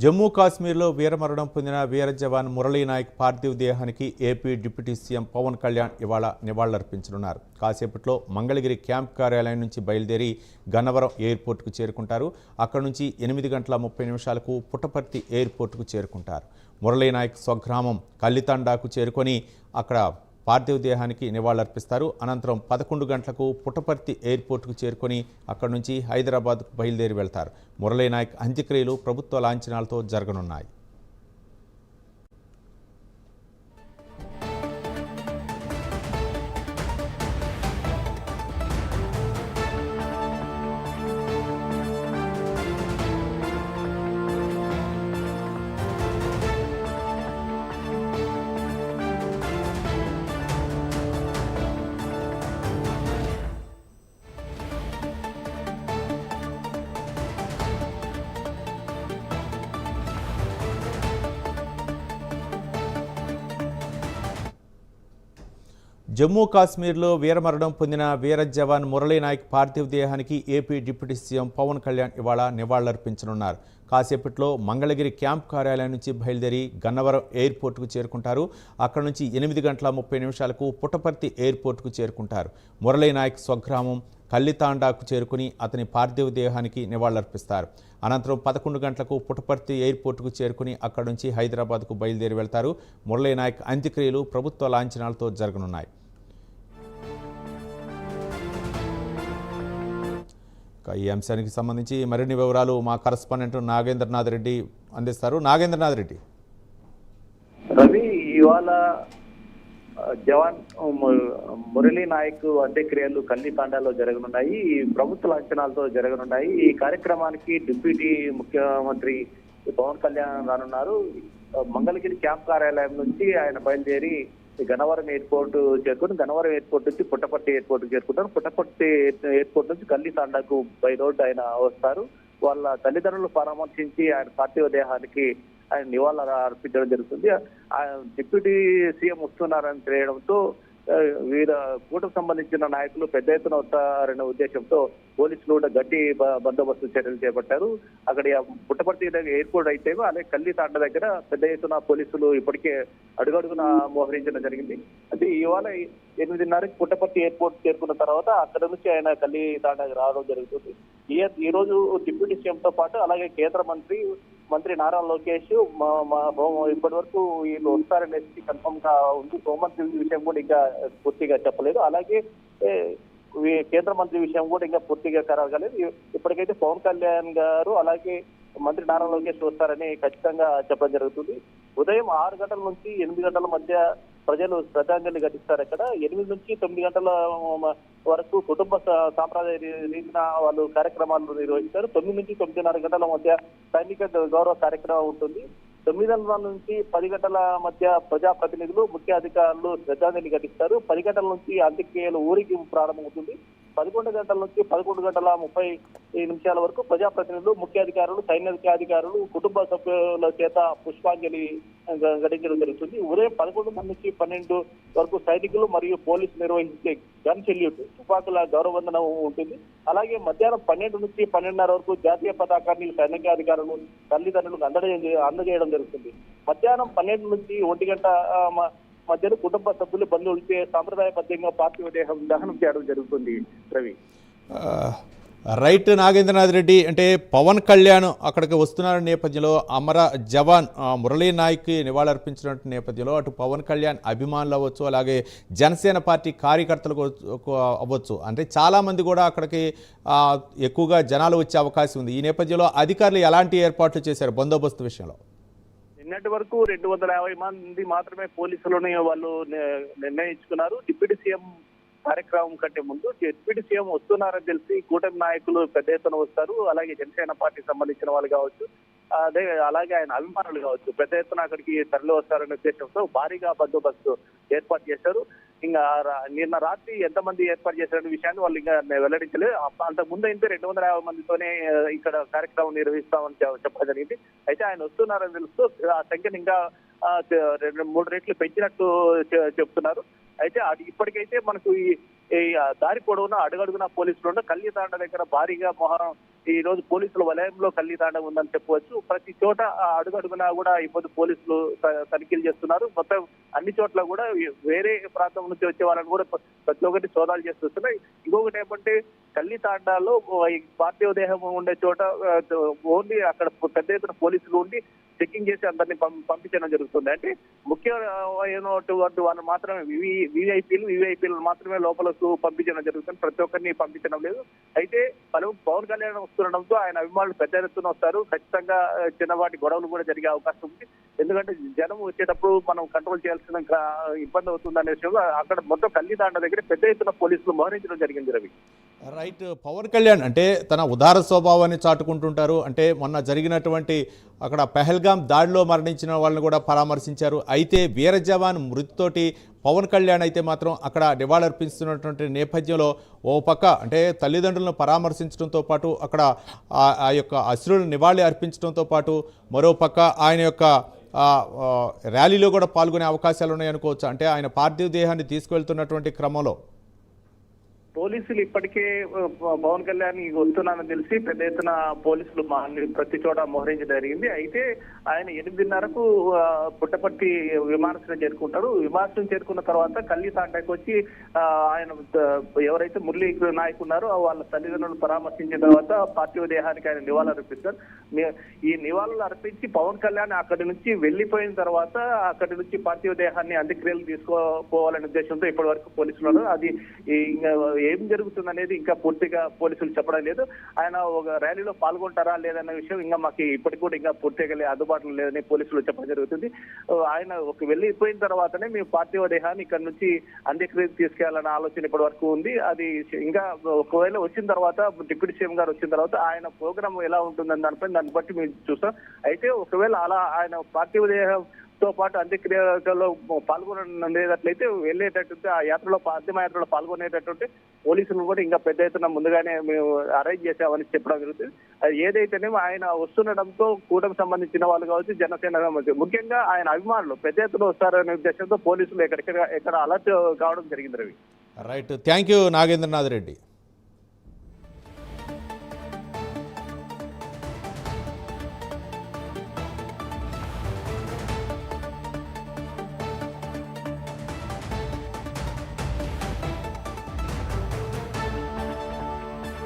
జమ్మూ కాశ్మీర్లో వీరమరణం పొందిన వీర జవాన్ మురళీ నాయక్ పార్థివ దేహానికి AP deputy CM Pawan Kalyan ఇవాళ నివాళులర్పించనున్నారు. కాసేపట్లో మంగళగిరి క్యాంప్ కార్యాలయం నుంచి బయలుదేరి గన్నవరం ఎయిర్పోర్టుకు చేరుకుంటారు. అక్కడి నుంచి 8:30 పుట్టపర్తి ఎయిర్పోర్టుకు చేరుకుంటారు. మురళీ నాయక్ స్వగ్రామం కల్లితాండాకు చేరుకొని అక్కడ పార్థివ దేహానికి నివాళులర్పిస్తారు. అనంతరం 11 గంటలకు పుట్టపర్తి ఎయిర్పోర్టుకు చేరుకొని అక్కడి నుంచి హైదరాబాద్కు బయలుదేరి వెళ్తారు. మురళీ నాయక్ అంత్యక్రియలు ప్రభుత్వ లాంఛనాలతో జరగనున్నాయి. జమ్మూ కాశ్మీర్లో వీరమరణం పొందిన వీర జవాన్ మురళీ నాయక్ పార్థివ దేహానికి AP deputy CM Pawan Kalyan ఇవాళ నివాళులర్పించనున్నారు. కాసేపట్లో మంగళగిరి క్యాంప్ కార్యాలయం నుంచి బయలుదేరి గన్నవరం ఎయిర్పోర్టుకు చేరుకుంటారు. అక్కడి నుంచి 8:30 పుట్టపర్తి ఎయిర్పోర్టుకు చేరుకుంటారు. మురళీ నాయక్ స్వగ్రామం కల్లితాండాకు చేరుకుని అతని పార్థివ దేహానికి నివాళులర్పిస్తారు. అనంతరం 11 గంటలకు పుట్టపర్తి ఎయిర్పోర్టుకు చేరుకుని అక్కడి నుంచి హైదరాబాద్కు బయలుదేరి వెళ్తారు. మురళీ నాయక్ అంత్యక్రియలు ప్రభుత్వ లాంఛనాలతో జరగనున్నాయి. ఈ అంశానికి సంబంధించి మరిన్ని వివరాలు మా కరెస్పాండెంట్ నాగేంద్రనాథ్ రెడ్డి అందిస్తారు. నాగేంద్రనాథ్ రెడ్డి. రవి, ఇవాళ జవాన్ మురళీ నాయక్ అంత్యక్రియలు కల్లితాండాలో జరగనున్నాయి. ప్రభుత్వ లాంఛనాలతో జరగనున్నాయి. ఈ కార్యక్రమానికి డిప్యూటీ ముఖ్యమంత్రి పవన్ కళ్యాణ్ రానున్నారు. మంగళగిరి క్యాంప్ కార్యాలయం నుంచి ఆయన బయలుదేరి గన్నవరం ఎయిర్పోర్ట్ చేరుకుని గన్నవరం ఎయిర్పోర్ట్ నుంచి పుట్టపర్తి ఎయిర్పోర్ట్ చేరుకుంటారు. పుట్టపర్తి ఎయిర్పోర్ట్ నుంచి కల్లితాండాకు బై రోడ్ ఆయన వస్తారు. వాళ్ళ తల్లిదండ్రులు పరామర్శించి ఆయన పార్థివ దేహానికి ఆయన నివాళులు అర్పించడం జరుగుతుంది. డిప్యూటీ సీఎం వస్తున్నారని తెలియడంతో వీర కూటమికి సంబంధించిన నాయకులు పెద్ద ఎత్తున వస్తారనే ఉద్దేశంతో పోలీసులు కూడా గట్టి బందోబస్తు చర్యలు చేపట్టారు. అక్కడ పుట్టపర్తి ఎయిర్పోర్ట్ అయితే అలాగే కల్లితాండ దగ్గర పెద్ద ఎత్తున పోలీసులు ఇప్పటికే అడుగడుగున మోహరించడం జరిగింది. అది ఇవాళ 8:30 పుట్టపర్తి ఎయిర్పోర్ట్ చేరుకున్న తర్వాత అక్కడ నుంచి ఆయన కల్లితాండకి రావడం జరుగుతుంది. ఈ రోజు డిప్యూటీ సీఎంతో పాటు అలాగే కేంద్ర మంత్రి నారా లోకేష్ ఇప్పటి వరకు వీళ్ళు వస్తారనేసి కన్ఫర్మ్ గా ఉంది. హోంమంత్రి విషయం కూడా ఇంకా పూర్తిగా చెప్పలేదు. అలాగే కేంద్ర మంత్రి విషయం కూడా ఇంకా పూర్తిగా ఖరారు కాలేదు. ఇప్పటికైతే పవన్ కళ్యాణ్ గారు అలాగే మంత్రి నారా లోకేష్ వస్తారని ఖచ్చితంగా చెప్పడం జరుగుతుంది. ఉదయం 6 గంటల నుంచి 8 గంటల మధ్య ప్రజలు శ్రద్ధాంజలి ఘటిస్తారు. ఇక్కడ 8 నుంచి 9 గంటల వరకు కుటుంబ సాంప్రదాయ రీతిన వాళ్ళు కార్యక్రమాలు నిర్వహిస్తారు. 9 నుంచి 9:30 గంటల మధ్య సైనిక గౌరవ కార్యక్రమం ఉంటుంది. 9 నుంచి 10 గంటల మధ్య ప్రజాప్రతినిధులు ముఖ్య అధికారులు శ్రద్ధాంజలి ఘటిస్తారు. 10 గంటల నుంచి అంత్యక్రియలు ఊరికి ప్రారంభమవుతుంది. 11 గంటల నుంచి 11:30 వరకు ప్రజాప్రతినిధులు ముఖ్య అధికారులు సైనికాధికారులు కుటుంబ సభ్యుల చేత పుష్పాంజలి ఘటించడం జరుగుతుంది. ఉదయం 11 నుంచి 12 వరకు సైనికులు మరియు పోలీసులు నిర్వహించే గన్ సెల్యూట్ తుపాకుల గౌరవవందనం ఉంటుంది. అలాగే మధ్యాహ్నం 12 నుంచి 12:30 వరకు జాతీయ పతాకాన్ని సైనికాధికారులు తల్లిదండ్రులకు అందజేయడం జరుగుతుంది. మధ్యాహ్నం 12 నుంచి 1 గంట మధ్యలో కుటుంబ సభ్యులు బంధువులచే సాంప్రదాయబద్ధంగా పార్థివ దేహం దహనం చేయడం జరుగుతుంది. రవి, రైట్ నాగేంద్రనాథ్ రెడ్డి. అంటే పవన్ కళ్యాణ్ అక్కడికి వస్తున్న నేపథ్యంలో అమర జవాన్ మురళీ నాయక్కి నివాళులర్పించిన నేపథ్యంలో అటు పవన్ కళ్యాణ్ అభిమానులు అవ్వచ్చు, అలాగే జనసేన పార్టీ కార్యకర్తలు అవ్వచ్చు, అంటే చాలామంది కూడా అక్కడికి ఎక్కువగా జనాలు వచ్చే అవకాశం ఉంది. ఈ నేపథ్యంలో అధికారులు ఎలాంటి ఏర్పాట్లు చేశారు బందోబస్తు విషయంలో? నిన్నటి వరకు 250 మంది మాత్రమే పోలీసులని వాళ్ళు నిర్ణయించుకున్నారు. డిప్యూటీ సీఎం కార్యక్రమం కంటే ముందు డిప్యూటీ సీఎం వస్తున్నారని తెలిసి కూటమి నాయకులు పెద్ద ఎత్తున వస్తారు. అలాగే జనసేన పార్టీకి సంబంధించిన వాళ్ళు కావచ్చు, అలాగే ఆయన అభిమానులు కావచ్చు పెద్ద ఎత్తున అక్కడికి తరలి వస్తారనే ఉద్దేశంతో భారీగా బందోబస్తు ఏర్పాటు చేశారు. ఇంకా నిన్న రాత్రి ఎంతమంది ఏర్పాటు చేశారనే విషయాన్ని వాళ్ళు ఇంకా వెల్లడించలేదు. అంతకు ముందు అయితే 250 మందితోనే ఇక్కడ కార్యక్రమం నిర్వహిస్తామని చెప్పడం జరిగింది. అయితే ఆయన వస్తున్నారని తెలుస్తూ ఆ సంఖ్యను ఇంకా 2-3 రెట్లు పెంచినట్టు చెప్తున్నారు. అయితే అది ఇప్పటికైతే మనకు ఈ ఈ దారి పొడవునా అడుగడుగునా పోలీసులు ఉన్న కల్లితాండ దగ్గర భారీగా మొహరం ఈ రోజు పోలీసుల వలయంలో కల్లితాండ ఉందని చెప్పవచ్చు. ప్రతి చోట అడుగడుగునా కూడా ఇప్పుడు పోలీసులు తనిఖీలు చేస్తున్నారు. మొత్తం అన్ని చోట్ల కూడా వేరే ప్రాంతం నుంచి వచ్చే వాళ్ళని కూడా ప్రతి ఒక్కటి సోదాలు చేస్తున్నాయి. ఇంకొకటి ఏమంటే కల్లితాండాలో ఈ పార్థివ దేహం ఉండే చోట ఓన్లీ అక్కడ పెద్ద ఎత్తున పోలీసులు ఉండి చెక్కింగ్ చేసి అందరినీ పంపించడం జరుగుతుంది. అంటే ముఖ్యమైనటువంటి వాళ్ళు మాత్రమే వివిఐపీలు మాత్రమే లోపలకు పంపించడం జరుగుతుంది. ప్రతి ఒక్కరిని పంపించడం లేదు. అయితే పవన్ కళ్యాణ్ వస్తుండడంతో ఆయన అభిమానులు పెద్ద ఎత్తున వస్తారు. ఖచ్చితంగా చిన్నవాటి గొడవలు కూడా జరిగే అవకాశం ఉంది. ఎందుకంటే జనం వచ్చేటప్పుడు మనం కంట్రోల్ చేయాల్సిన ఇబ్బంది అవుతుందనే విషయంలో అక్కడ మొత్తం కల్లితాండ దగ్గర పెద్ద ఎత్తున పోలీసులు మోహరించడం జరిగింది. రవి, రైట్. పవన్ కళ్యాణ్ అంటే తన ఉదార స్వభావాన్ని చాటుకుంటుంటారు. అంటే మొన్న జరిగినటువంటి అక్కడ పెహల్గాం దాడిలో మరణించిన వాళ్ళని కూడా పరామర్శించారు. అయితే వీర జవాన్ మృతితోటి పవన్ కళ్యాణ్ అయితే మాత్రం అక్కడ నివాళులర్పిస్తున్నటువంటి నేపథ్యంలో ఓ పక్క అంటే తల్లిదండ్రులను పరామర్శించడంతో పాటు అక్కడ ఆ యొక్క అశ్రులను నివాళి అర్పించడంతో పాటు మరో పక్క ఆయన యొక్క ర్యాలీలో కూడా పాల్గొనే అవకాశాలు ఉన్నాయనుకోవచ్చు. అంటే ఆయన పార్థివ దేహాన్ని తీసుకువెళ్తున్నటువంటి క్రమంలో పోలీసులు ఇప్పటికే పవన్ కళ్యాణ్ వస్తున్నానని తెలిసి పెద్ద ఎత్తున పోలీసులు ప్రతి చోట మోహరించడం జరిగింది. అయితే ఆయన 8:30కు పుట్టపర్తి విమానాశ్రయం చేరుకుంటారు. విమానాశ్రయం చేరుకున్న తర్వాత కల్లితాండకు వచ్చి ఆయన ఎవరైతే మురళీ నాయక్ ఉన్నారో వాళ్ళ తల్లిదండ్రులను పరామర్శించిన తర్వాత పార్థివ దేహానికి ఆయన నివాళులు అర్పిస్తారు. ఈ నివాళులు అర్పించి పవన్ కళ్యాణ్ అక్కడి నుంచి వెళ్లిపోయిన తర్వాత అక్కడి నుంచి పార్థివ దేహాన్ని అంత్యక్రియలు తీసుకోపోవాలనే ఉద్దేశంతో ఇప్పటి వరకు పోలీసులు అది ఏం జరుగుతుంది అనేది ఇంకా పూర్తిగా పోలీసులు చెప్పడం లేదు. ఆయన ఒక ర్యాలీలో పాల్గొంటారా లేదన్న విషయం ఇంకా మాకు ఇప్పటికి కూడా ఇంకా పూర్తిగా అందుబాటులో లేదని పోలీసులు చెప్పడం జరుగుతుంది. ఆయన ఒక వెళ్ళిపోయిన తర్వాతనే మేము పార్థివ దేహాన్ని ఇక్కడ నుంచి అంత్యక్రియలు తీసుకెళ్లాలన్న ఆలోచన ఇప్పటి వరకు ఉంది. అది ఇంకా ఒకవేళ వచ్చిన తర్వాత డిప్యూటీ సీఎం గారు వచ్చిన తర్వాత ఆయన ప్రోగ్రామ్ ఎలా ఉంటుందని దాన్ని బట్టి మేము చూస్తాం. అయితే ఒకవేళ అలా ఆయన పార్థివ దేహంతో పాటు అంత్యక్రియలో పాల్గొనేటట్లయితే వెళ్ళేటట్టుంటే ఆ యాత్రలో అంతిమ యాత్రలో పాల్గొనేటట్టుంటే పోలీసులు కూడా ఇంకా పెద్ద ఎత్తున ముందుగానే మేము అరేంజ్ చేసామని చెప్పడం జరుగుతుంది. అది ఏదైతేనేమో ఆయన వస్తుండడంతో కూటమి సంబంధించిన వాళ్ళు కావచ్చు, జనసేన ముఖ్యంగా ఆయన అభిమానులు పెద్ద ఎత్తున వస్తారనే ఉద్దేశంతో పోలీసులు ఎక్కడ అలర్ట్ కావడం జరిగింది. Ravi, right. Thank you Nagendranath Reddy.